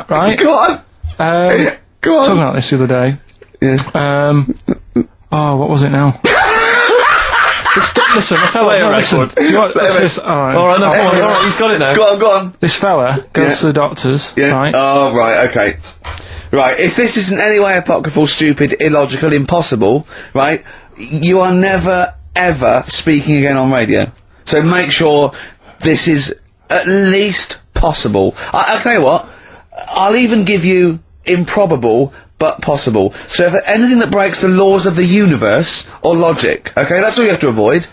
right? Go on. Go on. Talking about this the other day. Yeah. Oh, what was it now? Listen, the fella. No, listen. Do you want this? Alright, he's got it now. Go on. This fella goes to the doctors, right? Oh, right, okay. Right, if this isn't any way apocryphal, stupid, illogical, impossible, right, you are never, ever speaking again on radio. So make sure this is at least possible. I'll tell you what, I'll even give you improbable, but possible. So if anything that breaks the laws of the universe, or logic, okay, that's all you have to avoid.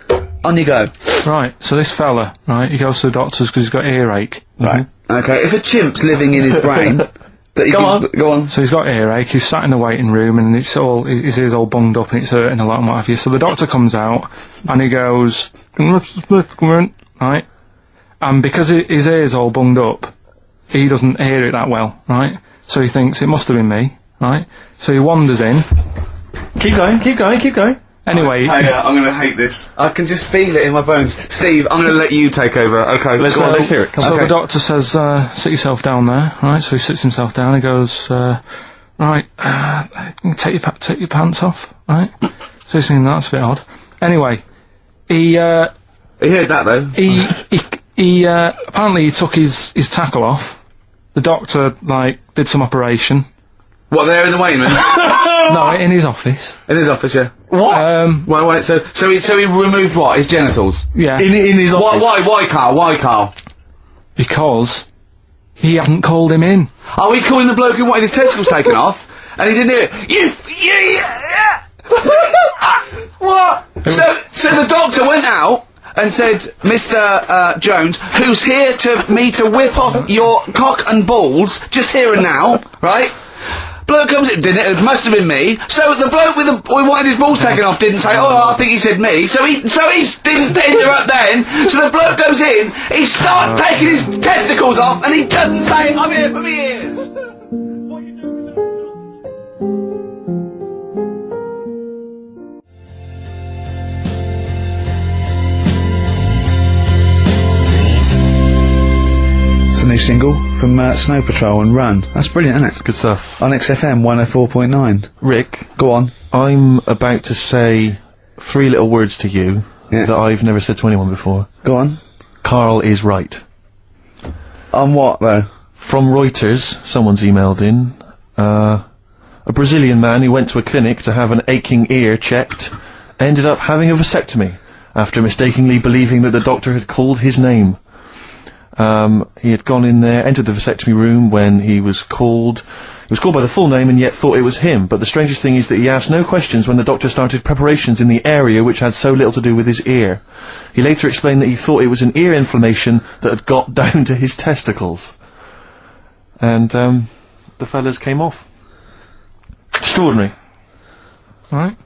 On you go. Right, so this fella, right, he goes to the doctors because he's got earache. Right. Okay, if a chimp's living in his brain... Go on. So he's got earache, he's sat in the waiting room and his ear's all bunged up and it's hurting a lot and what have you. So the doctor comes out and he goes, right? And because his ear's all bunged up, he doesn't hear it that well, right? So he thinks it must have been me, right? So he wanders in. Keep going. Anyway, I'm gonna hate this. I can just feel it in my bones. Steve, I'm gonna let you take over. Okay, let's hear it. So the doctor says, sit yourself down there, right? So he sits himself down, he goes, right, take your pants off, right? So he's thinking, that's a bit odd. Anyway, he heard that though. He apparently he took his tackle off. The doctor, did some operation. What, there in the waiting room? No, in his office. In his office, yeah. What? Wait, so he removed what? His genitals? Yeah. In his office? Why, Carl? Because he hadn't called him in. Oh, he calling the bloke who wanted his testicles taken off, and he didn't do it. What? So the doctor went out and said, Mr. Jones, who's here to whip off your cock and balls, just here and now, right? Bloke comes in, didn't it? It must have been me. So the bloke who wanted his balls taken off didn't say, oh, I think he said me. So he didn't interrupt then. So the bloke goes in, he starts taking his testicles off, and he doesn't say, I'm here for me ears. What are you doing with that? A new single from Snow Patrol and Run. That's brilliant, isn't it? Good stuff. On XFM 104.9. Rick. Go on. I'm about to say 3 little words to you that I've never said to anyone before. Go on. Karl is right. On what, though? From Reuters, someone's emailed in. A Brazilian man who went to a clinic to have an aching ear checked ended up having a vasectomy after mistakenly believing that the doctor had called his name. He had gone in there, entered the vasectomy room when he was called. He was called by the full name and yet thought it was him. But the strangest thing is that he asked no questions when the doctor started preparations in the area which had so little to do with his ear. He later explained that he thought it was an ear inflammation that had got down to his testicles. And, the fellas came off. Extraordinary. Right.